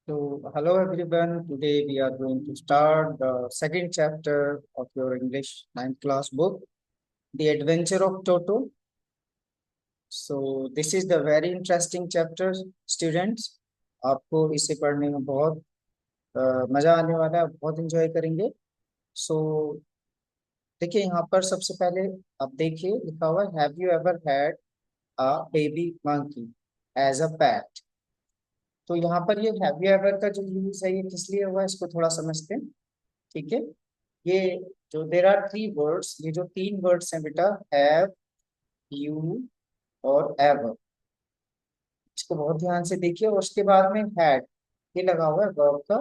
So, hello everyone. Today we are going to start the second chapter of your English ninth class book, The Adventure of Toto. So, this is the very interesting chapter, students. आपको इसे पढ़ने में बहुत मजा आने वाला है, बहुत एंजॉय करेंगे. सो देखिए यहाँ पर सबसे पहले आप देखिए लिखा हुआ है have you ever had a baby monkey as a pet. तो यहाँ पर ये हैव यू एवर का जो यूज है ये किस लिए हुआ है इसको थोड़ा समझते हैं. ठीक है. ये जो देर आर थ्री वर्ड्स, ये जो तीन वर्ड्स हैं बेटा, हैव, यू और एवर, इसको बहुत ध्यान से देखिए. और उसके बाद में हैड, ये लगा हुआ है वर्ब का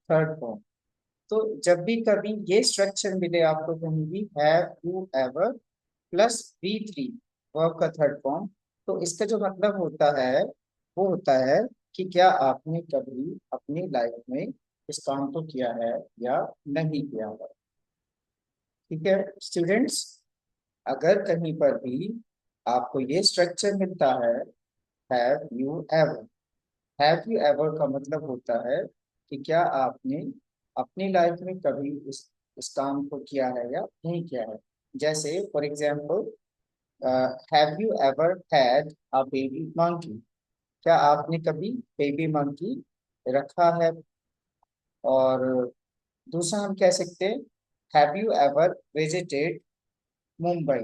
थर्ड फॉर्म. तो जब भी कभी ये स्ट्रक्चर मिले आपको कहीं भी, have you ever plus we three, verb का थर्ड फॉर्म, तो इसका जो मतलब होता है वो होता है कि क्या आपने कभी अपनी लाइफ में इस काम को किया है या नहीं किया है. ठीक है स्टूडेंट्स. अगर कहीं पर भी आपको ये स्ट्रक्चर मिलता है, हैव यू एवर का मतलब होता है कि क्या आपने अपनी लाइफ में कभी इस काम को किया है या नहीं किया है. जैसे for example, have you ever had a baby monkey, क्या आपने कभी बेबी मंकी रखा है. और दूसरा हम कह सकते हैं have you ever visited Mumbai,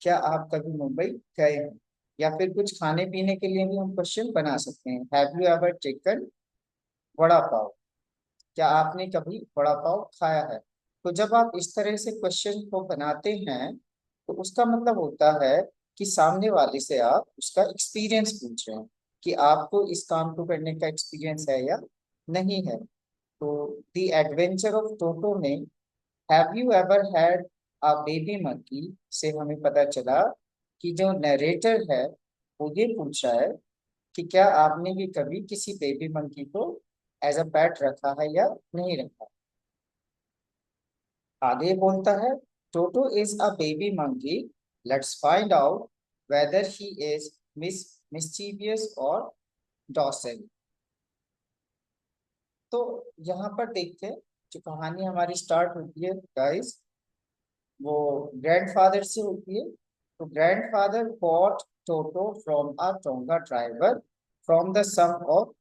क्या आप कभी मुंबई गए हैं. या फिर कुछ खाने पीने के लिए भी हम क्वेश्चन बना सकते हैं, have you ever taken vada pav, क्या आपने कभी वड़ा पाव खाया है. तो जब आप इस तरह से क्वेश्चन को बनाते हैं तो उसका मतलब होता है कि सामने वाले से आप उसका एक्सपीरियंस पूछ रहे हैं कि आपको इस काम को करने का एक्सपीरियंस है या नहीं है. तो द एडवेंचर ऑफ टोटो में have you ever had a baby monkey से हमें पता चला कि जो नरेटर है वो ये पूछ रहा है कि क्या आपने भी कभी किसी बेबी मंकी को एज अ पेट रखा है या नहीं रखा. आगे बोलता है Toto is a baby monkey, let's find out whether he is mischievous और डॉसेल. तो यहाँ पर देखते हैं जो कहानी हमारी स्टार्ट होती है गाइस, वो ग्रैंडफादर से होती है. तो grandfather bought Toto from a tonga driver from the sum of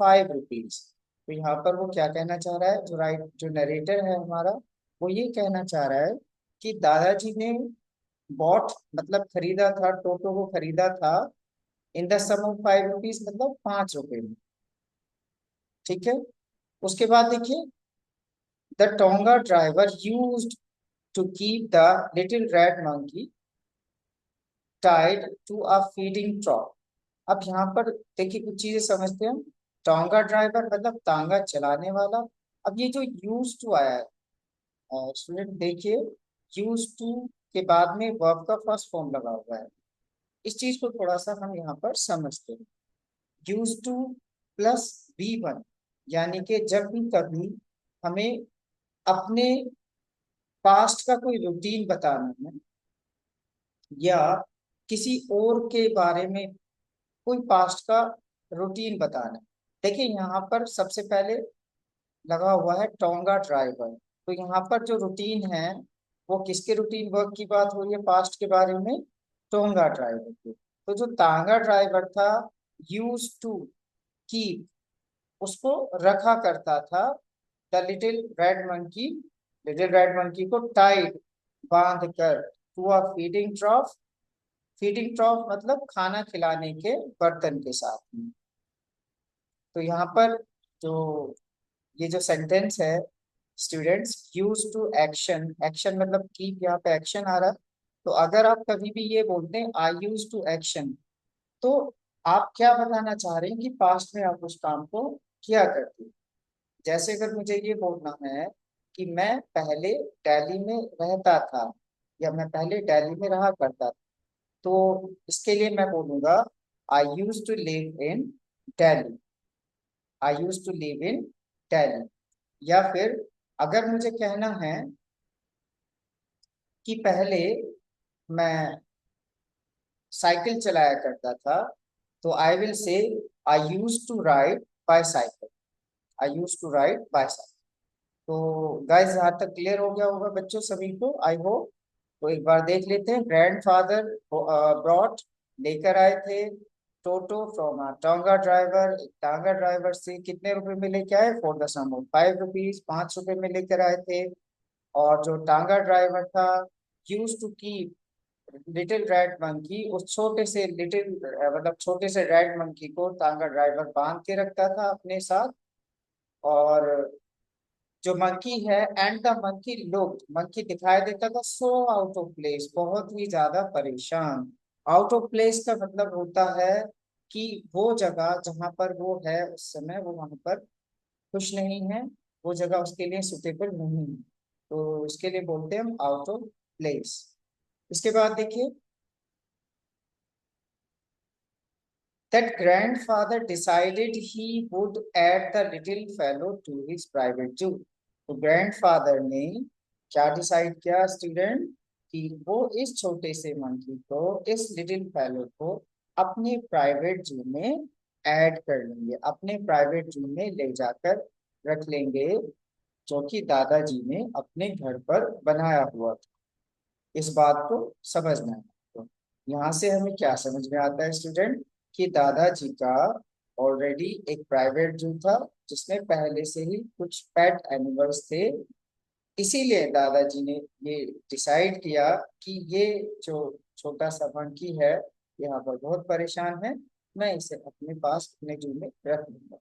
5 rupees. तो यहाँ पर वो क्या कहना चाह रहा है, जो नरेटर है हमारा, वो ये कहना चाह रहा है कि दादाजी ने बॉट मतलब खरीदा था, टोटो को खरीदा था in the sum of 5 rupees, मतलब 5 रुपए में. ठीक है. उसके बाद देखिए the tonga driver used to keep the little red monkey tied to a feeding trough. अब यहाँ पर देखिए कुछ चीजें समझते हैं हम. टांगा ड्राइवर मतलब तांगा चलाने वाला. अब ये जो यूज टू आया है स्टूडेंट देखिए, यूज टू के बाद में वर्ब का फर्स्ट फॉर्म लगा हुआ है. इस चीज को थोड़ा सा हम यहाँ पर समझते हैं. यूज टू प्लस V1, यानी कि जब भी कभी हमें अपने पास्ट का कोई रूटीन बताना है या किसी और के बारे में कोई पास्ट का रूटीन बताना है. देखिए यहाँ पर सबसे पहले लगा हुआ है टोंगा ड्राइवर. तो यहाँ पर जो रूटीन है वो किसके रूटीन वर्क की बात हो रही है पास्ट के बारे में, टोंगा ड्राइवर की. तो जो तांगा ड्राइवर था यूज टू कीप, उसको रखा करता था द लिटिल रेड मंकी को टाइड, बांध कर, to a feeding trough. Feeding trough मतलब खाना खिलाने के बर्तन के साथ में. तो यहाँ पर जो ये जो सेंटेंस है students, use to action, action मतलब की, यहाँ पे एक्शन आ रहा है. तो अगर आप कभी भी ये बोलते हैं आई यूज टू एक्शन, तो आप क्या बताना चाह रहे हैं कि पास्ट में आप उस काम को किया करते हैं. जैसे अगर मुझे ये बोलना है कि मैं पहले दिल्ली में रहता था या मैं पहले दिल्ली में रहा करता था, तो इसके लिए मैं बोलूंगा I use to live in Delhi, I use to live in Delhi. या फिर अगर मुझे कहना है कि पहले मैं साइकिल चलाया करता था, तो I will say I use to ride bicycle. I use to ride bicycle. तो गाइस यहाँ तक क्लियर हो गया होगा बच्चों सभी को, आई होप। तो एक बार देख लेते हैं। ग्रैंडफादर ब्रॉट, लेकर आए थे टोटो फ्रॉम अ टांगा ड्राइवर। एक टांगा ड्राइवर से कितने रुपए में लेके आए? For the sum of 5 rupees, 5 रुपए में लेकर आए थे। और जो टांगा ड्राइवर था use to keep little red monkey, उस छोटे से लिटिल मतलब छोटे से रेड मंकी को टांगा ड्राइवर बांध के रखता था अपने साथ। और जो मंकी है, and the monkey look, monkey दिखाई देता था सो आउट ऑफ प्लेस, बहुत ही ज्यादा परेशान। आउट ऑफ प्लेस का मतलब होता है कि वो जगह जहां पर वो है उस समय वो वहां पर खुश नहीं है, वो जगह उसके लिए सुटेबल नहीं है, तो इसके लिए बोलते हैं हम आउट ऑफ प्लेस। इसके बाद देखिए, that grandfather decided he would add the little fellow to his private zoo। तो ग्रैंडफादर ने क्या डिसाइड किया स्टूडेंट, कि वो इस छोटे से मंकी को, इस लिटिल फेलो को अपने प्राइवेट जू में ऐड कर लेंगे, अपने प्राइवेट जू में ले जाकर रख लेंगे, जो कि दादाजी ने अपने घर पर बनाया हुआ था। इस बात को समझना है। तो यहाँ से हमें क्या समझ में आता है स्टूडेंट, कि दादाजी का ऑलरेडी एक प्राइवेट जू था जिसमें पहले से ही कुछ पेट एनिमल्स थे। इसीलिए दादाजी ने ये डिसाइड किया कि ये जो छोटा सा मंकी है यहाँ पर बहुत परेशान है, मैं इसे अपने पास अपने जू में रख लूंगा।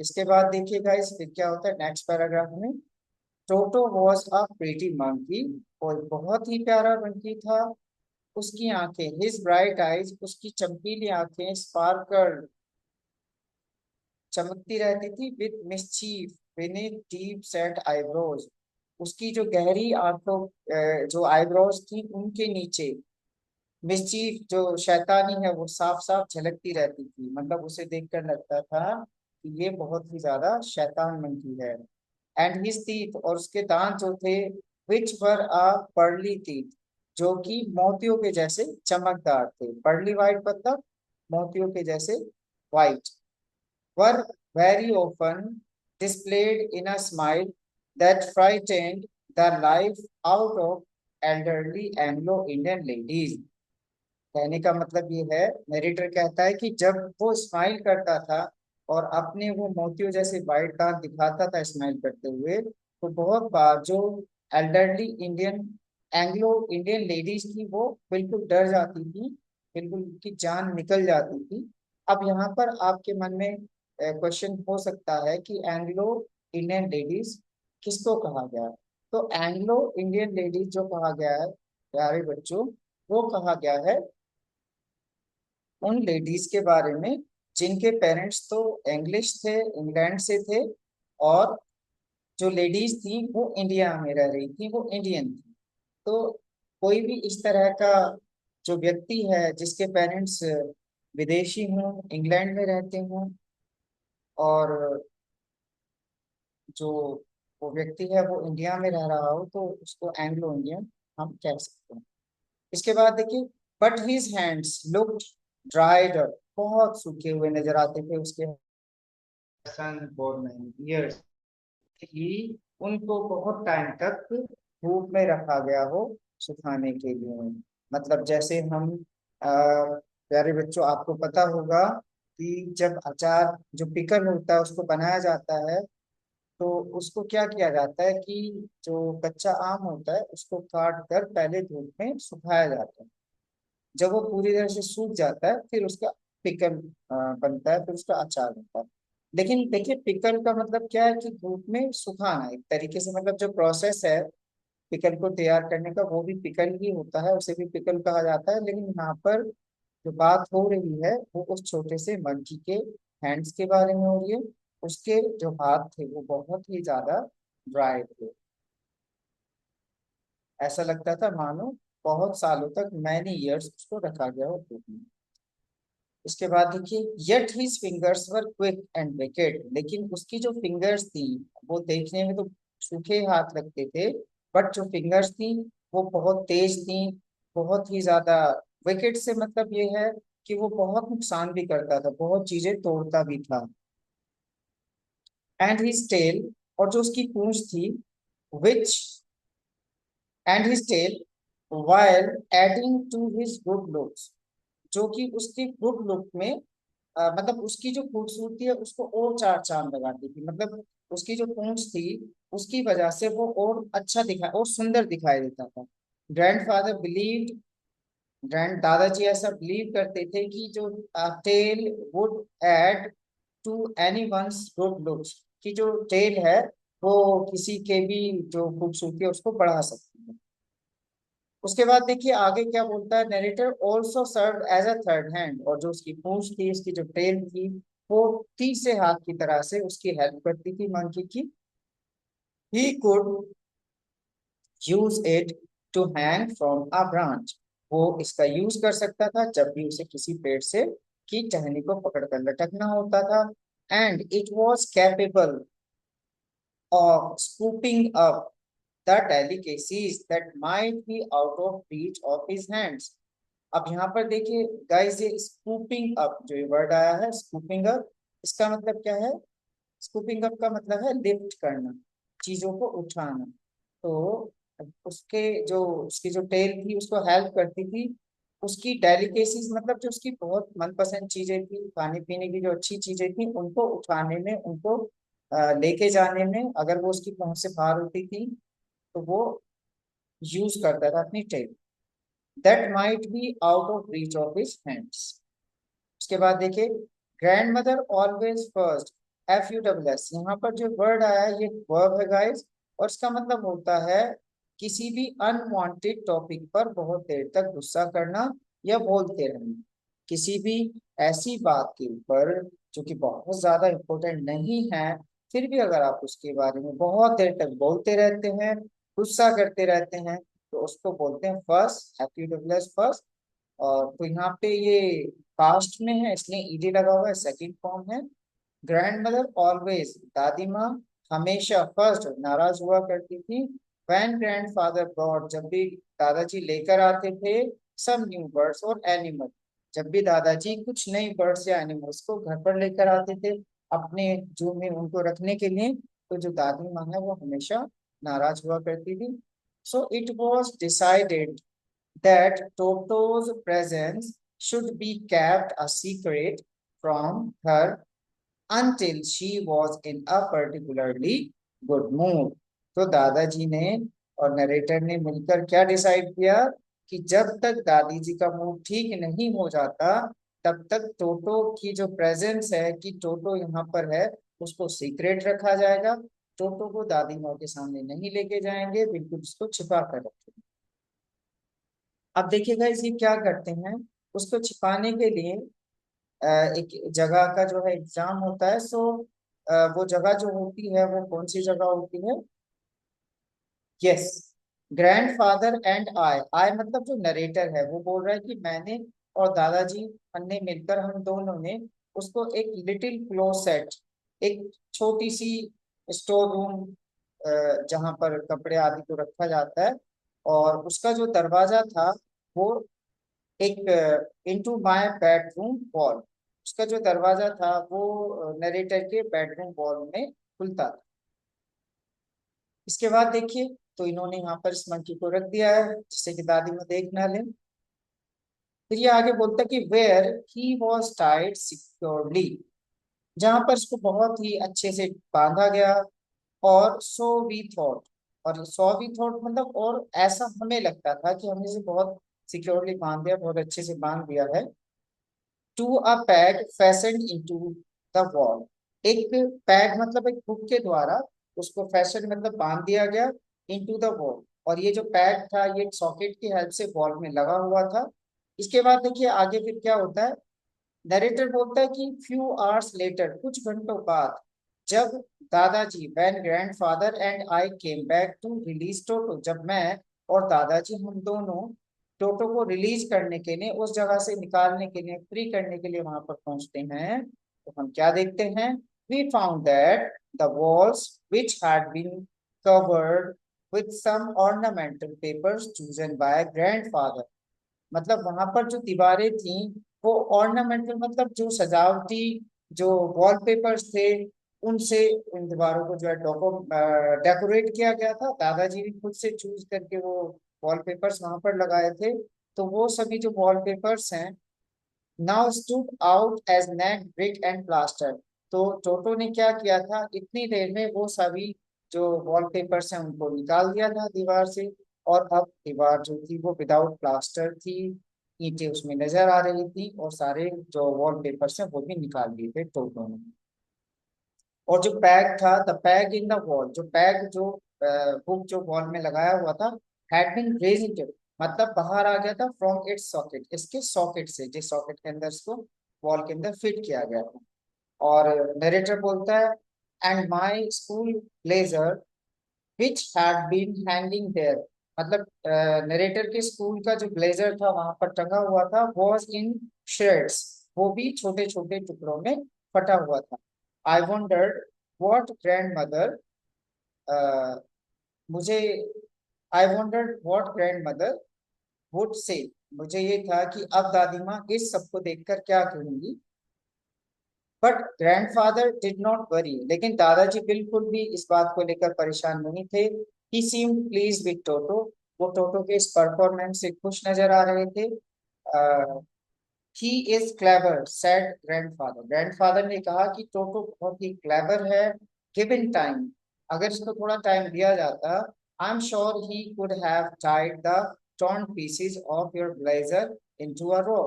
इसके बाद देखिएगा इस फिर क्या होता है नेक्स्ट पैराग्राफ में। Toto was a pretty monkey, और बहुत ही प्यारा मंकी था। उसकी आंखें, हिज ब्राइट आईज, उसकी चमकीली आंखें स्पार्कल, चमकती रहती थी, with mischief beneath deep set eyebrows. उसकी जो गहरी आंखों जो आईब्रोज थी उनके नीचे मिस्चीफ जो शैतानी है वो साफ साफ झलकती रहती थी, मतलब उसे देखकर लगता था कि ये बहुत ही ज्यादा शैतान मंकी है। एंड हिज टीथ, और उसके दांत जो थे, विच वर अ पर्ली टीथ, जो कि मोतियों के जैसे चमकदार थे। पर्ली वाइट मतलब मोतियों के जैसे white. Were very often displayed in a smile that frightened the life out of elderly Anglo-Indian ladies। कहने का मतलब ये है, नरेटर कहता है कि जब वो स्माइल करता था और अपने वो मोतियों जैसे वाइट दांत दिखाता था स्माइल करते हुए, तो बहुत बार जो elderly Indian Anglo Indian ladies थी वो बिल्कुल डर जाती थी, बिल्कुल उनकी जान निकल जाती थी। अब यहाँ पर आपके मन में क्वेश्चन हो सकता है कि एंग्लो इंडियन लेडीज किसको कहा गया है? तो एंग्लो इंडियन लेडीज जो कहा गया है प्यारे बच्चों, वो कहा गया है उन लेडीज के बारे में जिनके पेरेंट्स तो इंग्लिश थे, इंग्लैंड से थे, और जो लेडीज थी वो इंडिया में रह रही थी, वो इंडियन थी। तो कोई भी इस तरह का जो व्यक्ति है जिसके पेरेंट्स विदेशी हों, इंग्लैंड में रहते हों, और जो वो व्यक्ति है वो इंडिया में रह रहा हो, तो उसको एंग्लो इंडियन हम कह सकते हैं। इसके बाद देखिए, but his hands looked dried up, बहुत सूखे हुए नजर आते थे उसके सन फॉर मैनी ईयर्स, कि उनको बहुत टाइम तक धूप में रखा गया हो सुखाने के लिए। मतलब जैसे हम प्यारे बच्चों आपको पता होगा कि जब अचार जो पिकल होता है उसको बनाया जाता है, तो उसको क्या किया जाता है कि जो कच्चा आम होता है उसको काट कर पहले धूप में सुखाया जाता है। जब वो पूरी तरह से सूख जाता है फिर उसका पिकल बनता है, फिर उसका अचार बनता है। लेकिन देखिए पिकल का मतलब क्या है, कि धूप में सुखाना एक तरीके से, मतलब जो प्रोसेस है पिकल को तैयार करने का वो भी पिकल ही होता है, उसे भी पिकल कहा जाता है। लेकिन यहाँ पर जो बात हो रही है वो उस छोटे से मंकी के हैंड्स के बारे में हो रही है। उसके जो हाथ थे वो बहुत ही ज्यादा ड्राई थे, ऐसा लगता था मानो बहुत सालों तक, मैनी ईयर्स उसको रखा गया हो धूप में। इसके बाद देखिए, yet his fingers were quick and wicket, लेकिन उसकी जो फिंगर्स थी वो देखने में तो सूखे हाथ लगते थे, बट जो फिंगर्स थी वो बहुत तेज थी, बहुत ही ज्यादा। विकेट से मतलब ये है कि वो बहुत नुकसान भी करता था, बहुत चीजें तोड़ता भी था। एंड हिज टेल, और जो उसकी पूंछ थी, which and his tail while adding to his good looks, जो कि उसके गुड लुक में मतलब उसकी जो खूबसूरती है उसको और चार चांद लगाती थी। मतलब उसकी जो पूंछ थी उसकी वजह से वो और अच्छा दिखा और सुंदर दिखाई देता था। ग्रैंडफादर बिलीव्ड, ग्रैंड दादाजी ऐसा बिलीव करते थे कि जो tail would add to any one's good looks, कि जो टेल है वो किसी के भी जो खूबसूरती है उसको बढ़ा सकती है। उसके बाद देखिए आगे क्या बोलता है, narrator also serve as a third hand, और जो उसकी पूंछ थी, उसकी जो टेल थी, वो तीसरे हाथ की तरह से उसकी हेल्प करती थी मंकी की। He could use it to hang from a branch, वो इसका यूज कर सकता था जब भी उसे किसी पेड़ से की टहनी को पकड़कर लटकना होता था। And it was capable of scooping up the delicacies that might be out of reach of his hands। अब यहाँ पर देखिए गाइस, ये स्कूपिंग अप जो ये वर्ड आया है, स्कूपिंग अप, इसका मतलब क्या है? स्कूपिंग अप का मतलब है लिफ्ट करना, चीजों को उठाना। तो उसके जो उसकी जो टेल थी उसको हेल्प करती थी, उसकी डेलिकेसीज मतलब जो उसकी बहुत मनपसंद चीजें थी, खाने पीने की जो अच्छी चीजें थी, उनको उठाने में, उनको लेके जाने में, अगर वो उसकी पहुंच से बाहर होती थी तो वो यूज करता था अपनी tail, that might be out of reach of his hands. उसके बाद देखिए, grandmother always first, FUSS, यहाँ पर जो वर्ड आया है ये वर्ब है गाइस, और इसका मतलब होता है किसी भी अनवांटेड टॉपिक पर बहुत देर तक गुस्सा करना या बोलते रहना। किसी भी ऐसी बात के ऊपर जो कि बहुत ज्यादा इम्पोर्टेंट नहीं है, फिर भी अगर आप उसके बारे में बहुत देर तक बोलते रहते हैं, गुस्सा करते रहते हैं, तो उसको बोलते हैं फर्स्ट, FUSS फर्स्ट। और तो यहाँ पे ये पास्ट में है इसलिए ईडी लगा हुआ है, सेकंड फॉर्म है। ग्रैंड मदर ऑलवेज, दादी माँ हमेशा फर्स्ट नाराज हुआ करती थी। व्हेन ग्रैंडफादर ब्रॉड, जब भी दादाजी लेकर आते थे सम न्यू बर्ड्स और एनिमल, जब भी दादाजी कुछ नई बर्ड्स या एनिमल्स को घर पर लेकर आते थे अपने जू में उनको रखने के लिए, तो जो दादी माँ है वो हमेशा नाराज हुआ करती थी। So it was decided that Toto's presence should be kept a secret from her until she was in a particularly good mood। तो दादाजी ने और नरेटर ने मिलकर क्या डिसाइड किया कि जब तक दादी जी का मूड ठीक नहीं हो जाता तब तक टोटो की जो प्रेजेंस है कि टोटो यहाँ पर है उसको सीक्रेट रखा जाएगा। टोटो को दादी माँ के सामने नहीं लेके जाएंगे, बिल्कुल उसको छिपा कर रखेंगे। अब देखिएगा इसे क्या करते हैं, उसको छिपाने के लिए एक जगह का जो है एग्जाम होता है। सो वो जगह जो होती है वो कौन सी जगह होती है? यस, ग्रैंडफादर एंड आई मतलब जो नरेटर है वो बोल रहा है कि मैंने और दादाजी ने मिलकर, हम दोनों ने उसको एक लिटिल क्लोसेट, एक छोटी सी स्टोर रूम जहाँ पर कपड़े आदि को रखा जाता है, और उसका जो दरवाजा था वो एक इनटू माय बेडरूम वॉल, उसका जो दरवाजा था वो नरेटर के बेडरूम वॉल में खुलता था। इसके बाद देखिए, तो इन्होंने यहाँ पर इस मंकी को रख दिया है जिससे कि दादी में देख ना ले। फिर ये आगे बोलता है कि where he was tied securely, जहां पर इसको बहुत ही अच्छे से बांधा गया। और सो वी थॉट, और सो वी थॉट मतलब और ऐसा हमें लगता था कि हमने इसे बहुत सिक्योरली बांध दिया, बहुत अच्छे से बांध दिया है। To a peg fastened into the wall, एक पैग मतलब एक हुक के द्वारा उसको फैशन मतलब बांध दिया गया इनटू द वॉल, और ये जो पैग था ये सॉकेट की हेल्प से वॉल में लगा हुआ था। इसके बाद देखिए आगे फिर क्या होता है, नरेटर बोलता है कि फ्यू आवर्स लेटर, कुछ घंटों बाद, जब दादाजी when grandfather and I came back to release Toto, जब मैं और दादाजी हम दोनों टोटो को रिलीज करने के लिए, उस जगह से निकालने के लिए, फ्री करने के लिए वहां पर पहुंचते हैं, तो हम क्या देखते हैं, we found that the walls which had been covered with some ornamental papers chosen by grandfather, मतलब वहां पर जो दीवारें थी वो ऑर्नामेंटल मतलब जो सजावटी जो वॉलपेपर्स थे उनसे इन दीवारों को जो है डेकोरेट किया गया था। दादाजी भी खुद से चूज करके वो वॉलपेपर्स वहां पर लगाए थे। तो वो सभी जो वॉलपेपर्स हैं now stood out as naked brick and plaster. तो टोटो ने क्या किया था, इतनी देर में वो सभी जो वॉलपेपर्स हैं उनको निकाल दिया था दीवार से। और अब दीवार जो थी वो विदाउट प्लास्टर थी, ईंटें उसमें नजर आ रही थी, और सारे जो वॉलपेपर्स हैं वो भी निकाल दिए थे टोटो ने। और जो पैग था, the peg in the wall, जो पैग जो हुक जो वॉल में लगाया हुआ था, हैड बीन रेज्ड, मतलब बाहर आ गया था फ्रॉम इट्स सॉकेट, इसके सॉकेट से, जिस सॉकेट के अंदर इसको वॉल के अंदर फिट किया गया था। और नरेटर बोलता है, and my school blazer which had been hanging there, मतलब नरेटर के स्कूल का जो ब्लेजर था वहां पर टंगा हुआ था, वॉज इन श्रेड्स, वो भी छोटे छोटे टुकड़ों में फटा हुआ था। I wondered what grandmother, मुझे I wondered what grandmother would say, मुझे ये था कि अब दादी माँ इस सबको देखकर क्या कहेंगी। But grandfather did not worry, लेकिन दादाजी बिल्कुल भी इस बात को लेकर परेशान नहीं थे। ही सीम्ड प्लीज विद टोटो, वो टोटो के इस परफॉर्मेंस से खुश नजर आ रहे थे। He is clever said grandfather, grandfather ने कहा कि टोटो बहुत ही क्लेवर है, गिवन टाइम, अगर इसको थोड़ा टाइम दिया जाता, I am sure he could have tied the torn pieces of your blazer into a row।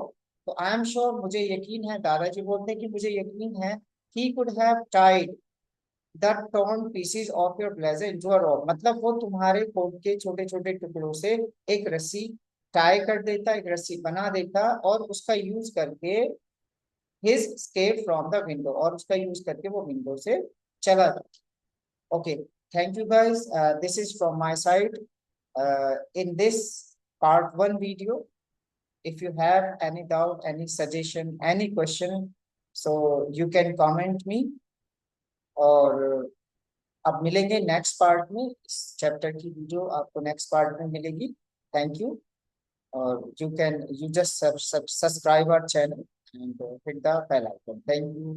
तो आई एम श्योर, मुझे यकीन है, दादाजी बोलते हैं कि मुझे यकीन है, he could have tied the torn pieces of your blazer into a rope, मतलब वो तुम्हारे कोट के छोटे छोटे टुकड़ों से एक रस्सी टाई कर देता, एक रस्सी बना देता, और उसका यूज करके his escape from the window, और उसका यूज करके वो विंडो से चला जाता। Okay, thank you guys, this is from my side in this part 1 video. If you have any doubt, any suggestion, any question, so you can comment me। और अब मिलेंगे नेक्स्ट पार्ट में, इस चैप्टर की video आपको next part में मिलेगी। Thank you. और you just subscribe our channel and hit the bell icon. Thank you.